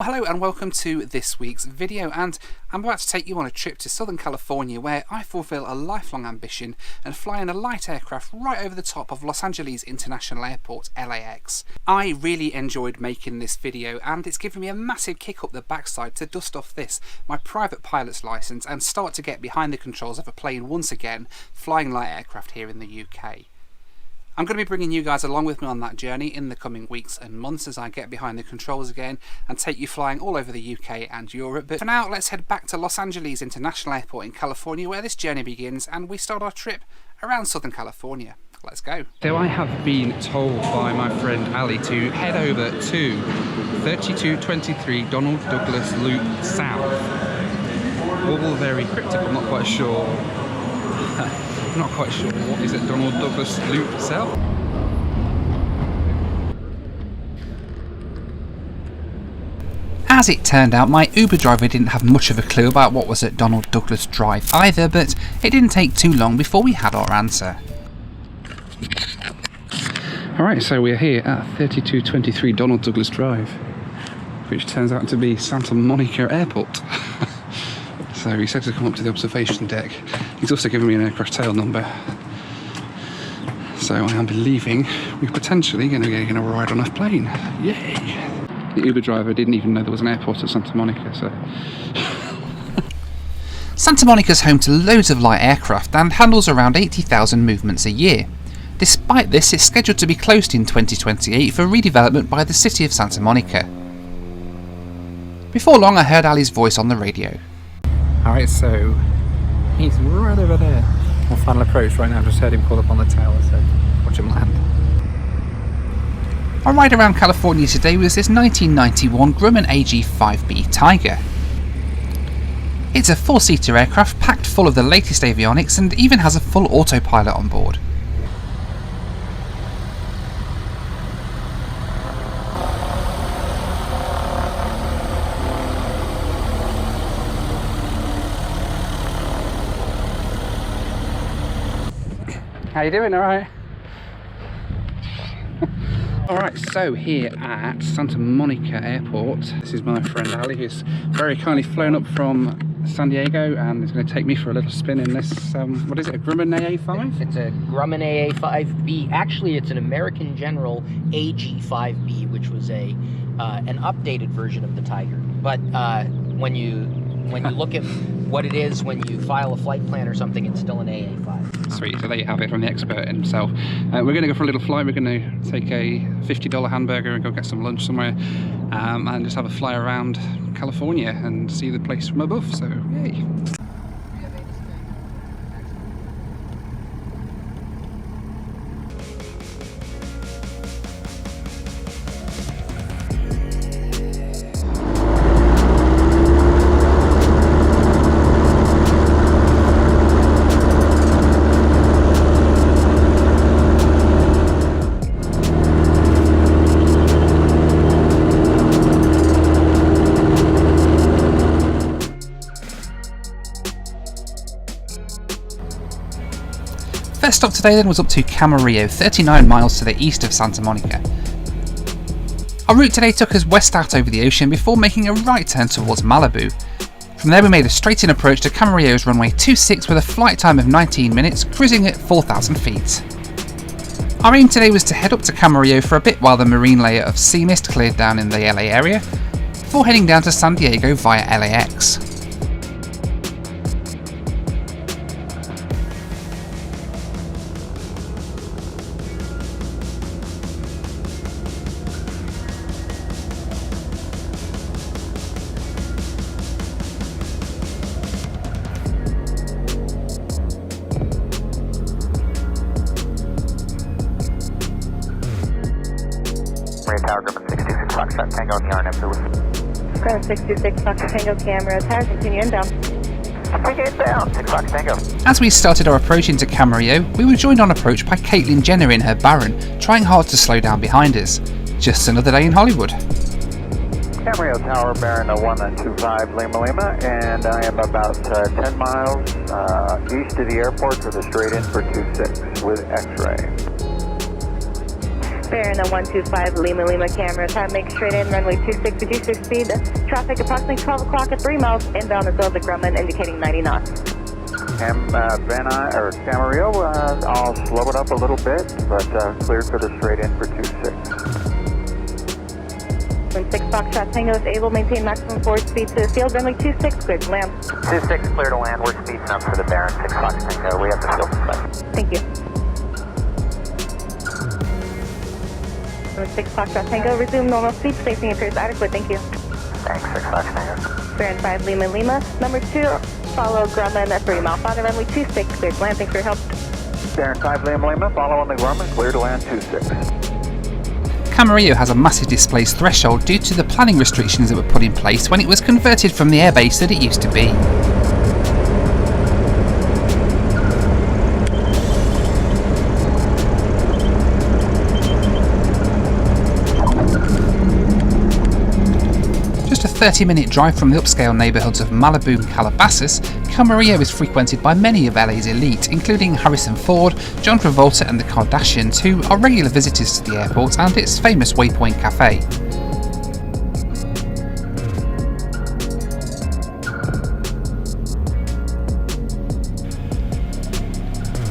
Hello and welcome to this week's video, and I'm about to take you on a trip to Southern California where I fulfill a lifelong ambition and fly in a light aircraft right over the top of Los Angeles International Airport, LAX. I really enjoyed making this video and it's given me a massive kick up the backside to dust off this, my private pilot's licence, and start to get behind the controls of a plane once again, flying light aircraft here in the UK. I'm going to be bringing you guys along with me on that journey in the coming weeks and months as I get behind the controls again and take you flying all over the UK and Europe. But for now, let's head back to Los Angeles International Airport in California where this journey begins, and we start our trip around Southern California. Let's go. So I have been told by my friend Ali to head over to 3223 Donald Douglas Loop South. All very cryptic, I'm not quite sure. Not quite sure what is it, Donald Douglas Loop South? As it turned out, my Uber driver didn't have much of a clue about what was at Donald Douglas Drive either, but it didn't take too long before we had our answer. Alright, so we're here at 3223 Donald Douglas Drive, which turns out to be Santa Monica Airport. So he said to come up to the observation deck. He's also given me an aircraft tail number. So I am believing we're potentially going to get a ride on a plane. Yay! The Uber driver didn't even know there was an airport at Santa Monica, so... Santa Monica's home to loads of light aircraft and handles around 80,000 movements a year. Despite this, it's scheduled to be closed in 2028 for redevelopment by the city of Santa Monica. Before long I heard Ali's voice on the radio. Alright, so he's right over there. On final approach right now, just heard him pull up on the tower, so watch him land. Our ride around California today was this 1991 Grumman AG-5B Tiger. It's a four-seater aircraft packed full of the latest avionics and even has a full autopilot on board. How you doing? All right? Alright, so here at Santa Monica Airport, this is my friend Ali, who's very kindly flown up from San Diego and is going to take me for a little spin in this, what is it, a Grumman AA5? It's a Grumman AA5B. Actually, it's an American General AG5B, which was an updated version of the Tiger. But when you look at what it is when you file a flight plan or something, it's still an AA5. Sweet, so there you have it from the expert himself. We're going to go for a little flight. We're going to take a $50 hamburger and go get some lunch somewhere and just have a fly around California and see the place from above, so yay. First stop today then was up to Camarillo, 39 miles to the east of Santa Monica. Our route today took us west out over the ocean before making a right turn towards Malibu. From there we made a straight-in approach to Camarillo's runway 26 with a flight time of 19 minutes, cruising at 4,000 feet. Our aim today was to head up to Camarillo for a bit while the marine layer of sea mist cleared down in the LA area, before heading down to San Diego via LAX. Tower, Grumman 66 Foxtrot Tango on the RNF, please. Grumman 66 Foxtrot Tango camera, tower, continue inbound. Appreciate down, 6 Fox Tango. As we started our approach into Camarillo, we were joined on approach by Caitlin Jenner in her Barron, trying hard to slow down behind us. Just another day in Hollywood. Camarillo Tower, Barron 125 Lima Lima, and I am about 10 miles east of the airport with a straight in for 26 with X-ray. Baron 125 Lima camera. Time make straight in, runway 26, reduce your speed. Traffic approximately 12 o'clock at 3 miles. Inbound as well as Grumman indicating 90 knots. Camarillo, I'll slow it up a little bit, but cleared for the straight in for 26. When 6 Foxtrot Tango is able, maintain maximum forward speed to the field. Runway 26, clear to land. 26 clear to land. We're speeding up for the Baron 6 Fox Tango. We have the field inspection. Thank you. When 6 Foxtrot Tango, resume normal speed. Spacing appears adequate. Thank you. Thanks, 6 Fox Tango. Baron 5 Lima. Number 2, follow Grumman at 3 mile. Father, runway 26, clear to land. Thanks for your help. Baron 5 Lima, follow on the Grumman, clear to land 26. Camarillo has a massive displaced threshold due to the planning restrictions that were put in place when it was converted from the airbase that it used to be. Just a 30-minute drive from the upscale neighbourhoods of Malibu and Calabasas, Camarillo is frequented by many of LA's elite, including Harrison Ford, John Travolta and the Kardashians, who are regular visitors to the airport and its famous Waypoint Cafe.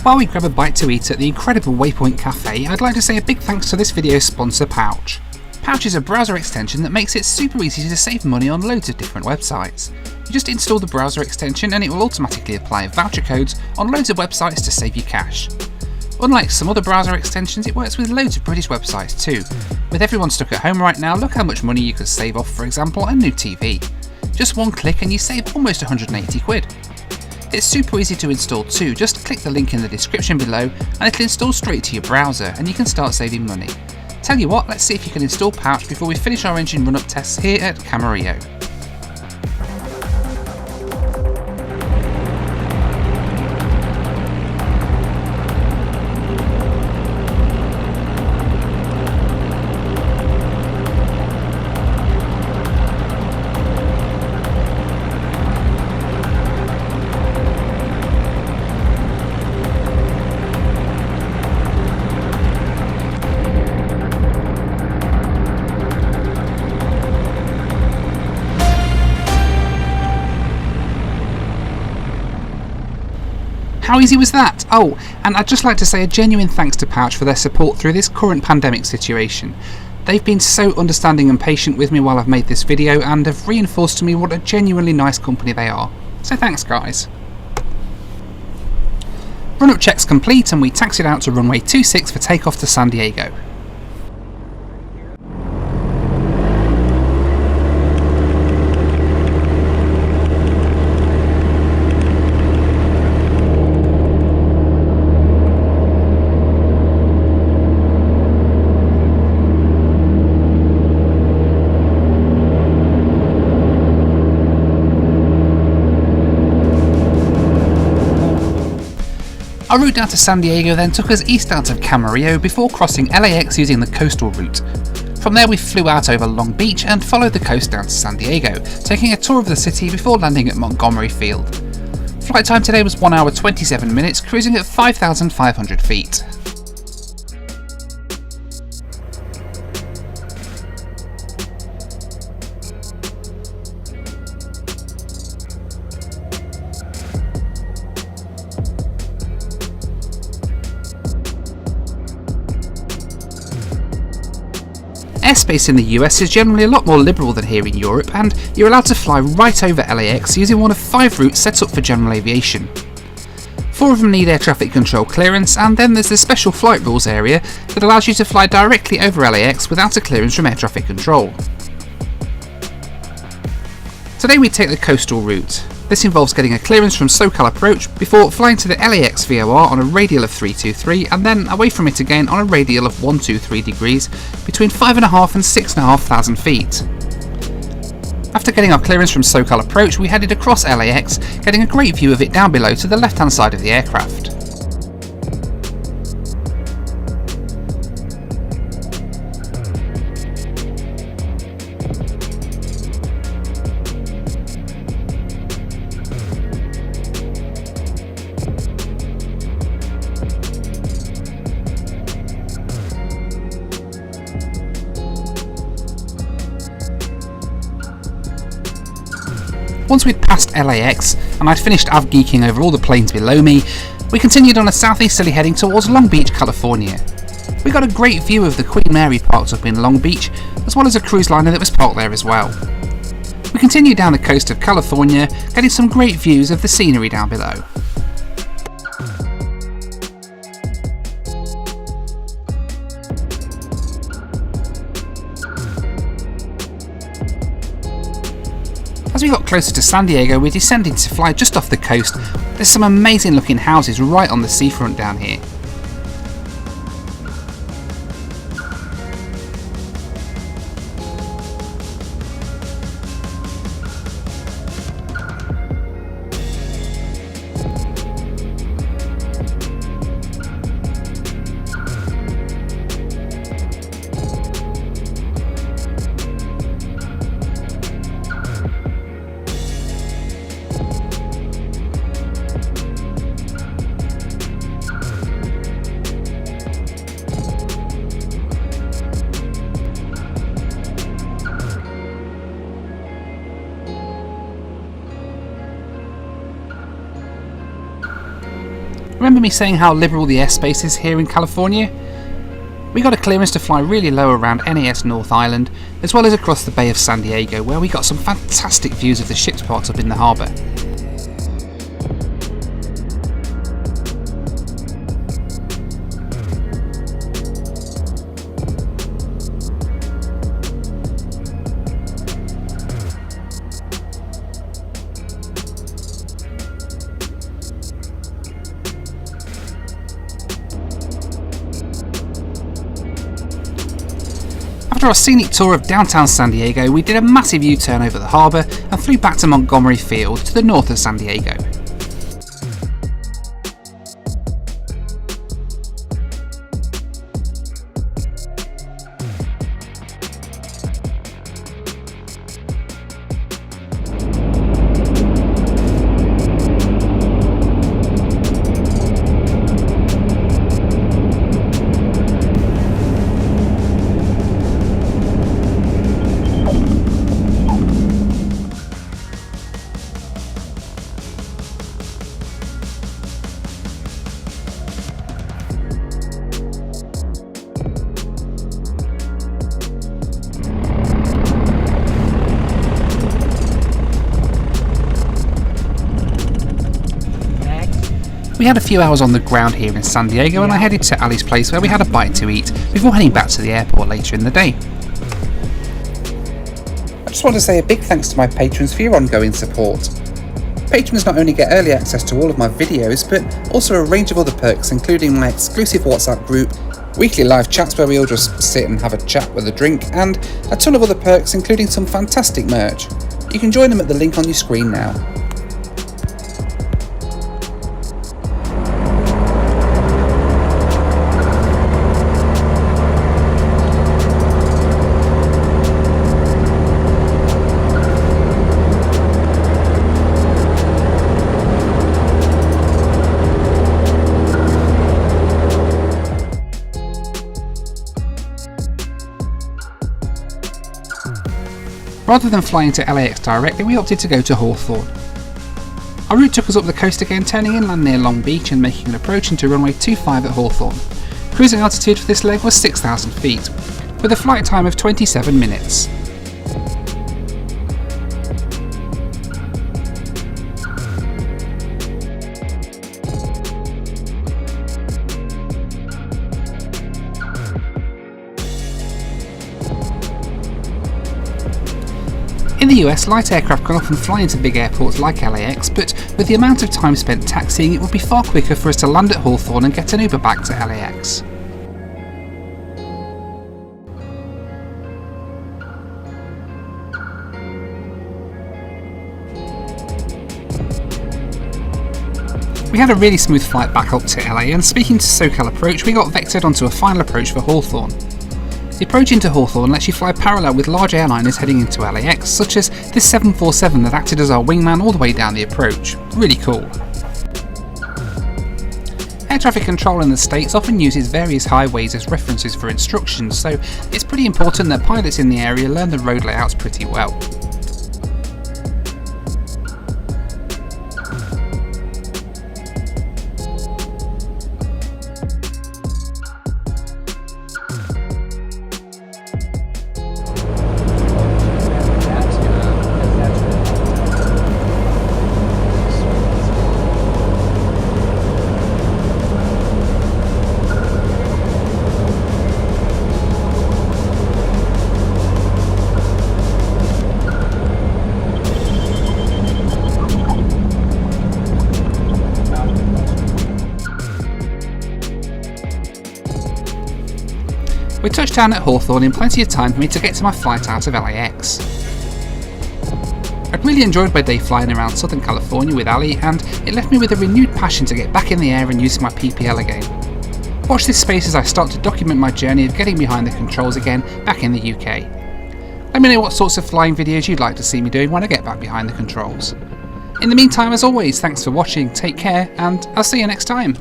While we grab a bite to eat at the incredible Waypoint Cafe, I'd like to say a big thanks to this video's sponsor, Pouch. Pouch is a browser extension that makes it super easy to save money on loads of different websites. You just install the browser extension and it will automatically apply voucher codes on loads of websites to save you cash. Unlike some other browser extensions, it works with loads of British websites too. With everyone stuck at home right now, look how much money you could save off, for example, a new TV. Just one click and you save almost 180 quid. It's super easy to install too, just click the link in the description below and it'll install straight to your browser and you can start saving money. Tell you what, let's see if you can install Pouch before we finish our engine run-up tests here at Camarillo. How easy was that? Oh, and I'd just like to say a genuine thanks to Pouch for their support through this current pandemic situation. They've been so understanding and patient with me while I've made this video and have reinforced to me what a genuinely nice company they are. So thanks guys. Run-up checks complete and we taxied out to runway 26 for takeoff to San Diego. Our route down to San Diego then took us east out of Camarillo before crossing LAX using the coastal route. From there we flew out over Long Beach and followed the coast down to San Diego, taking a tour of the city before landing at Montgomery Field. Flight time today was 1 hour 27 minutes, cruising at 5,500 feet. Airspace in the US is generally a lot more liberal than here in Europe, and you're allowed to fly right over LAX using one of 5 routes set up for general aviation. 4 of them need air traffic control clearance, and then there's the special flight rules area that allows you to fly directly over LAX without a clearance from air traffic control. Today we take the coastal route. This involves getting a clearance from SoCal approach before flying to the LAX VOR on a radial of 323 and then away from it again on a radial of 123 degrees between 5,500 and 6,500 feet. After getting our clearance from SoCal approach, we headed across LAX, getting a great view of it down below to the left hand side of the aircraft. Once we'd passed LAX and I'd finished av-geeking over all the planes below me, we continued on a southeasterly heading towards Long Beach, California. We got a great view of the Queen Mary parked up in Long Beach, as well as a cruise liner that was parked there as well. We continued down the coast of California, getting some great views of the scenery down below. As we got closer to San Diego, we descended to fly just off the coast. There's some amazing looking houses right on the seafront down here. Remember me saying how liberal the airspace is here in California? We got a clearance to fly really low around NAS North Island, as well as across the Bay of San Diego, where we got some fantastic views of the ships parked up in the harbour. After our scenic tour of downtown San Diego, we did a massive U-turn over the harbour and flew back to Montgomery Field to the north of San Diego. We had a few hours on the ground here in San Diego and I headed to Ali's place where we had a bite to eat before heading back to the airport later in the day. I just want to say a big thanks to my patrons for your ongoing support. Patrons not only get early access to all of my videos, but also a range of other perks, including my exclusive WhatsApp group, weekly live chats where we all just sit and have a chat with a drink, and a ton of other perks, including some fantastic merch. You can join them at the link on your screen now. Rather than flying to LAX directly, we opted to go to Hawthorne. Our route took us up the coast again, turning inland near Long Beach and making an approach into runway 25 at Hawthorne. Cruising altitude for this leg was 6,000 feet, with a flight time of 27 minutes. In the US, light aircraft can often fly into big airports like LAX, but with the amount of time spent taxiing, it would be far quicker for us to land at Hawthorne and get an Uber back to LAX. We had a really smooth flight back up to LA, and speaking to SoCal Approach, we got vectored onto a final approach for Hawthorne. The approach into Hawthorne lets you fly parallel with large airliners heading into LAX, such as this 747 that acted as our wingman all the way down the approach. Really cool. Air traffic control in the States often uses various highways as references for instructions, so it's pretty important that pilots in the area learn the road layouts pretty well. We touched down at Hawthorne in plenty of time for me to get to my flight out of LAX. I'd really enjoyed my day flying around Southern California with Ali, and it left me with a renewed passion to get back in the air and using my PPL again. Watch this space as I start to document my journey of getting behind the controls again back in the UK. Let me know what sorts of flying videos you'd like to see me doing when I get back behind the controls. In the meantime, as always, thanks for watching, take care, and I'll see you next time.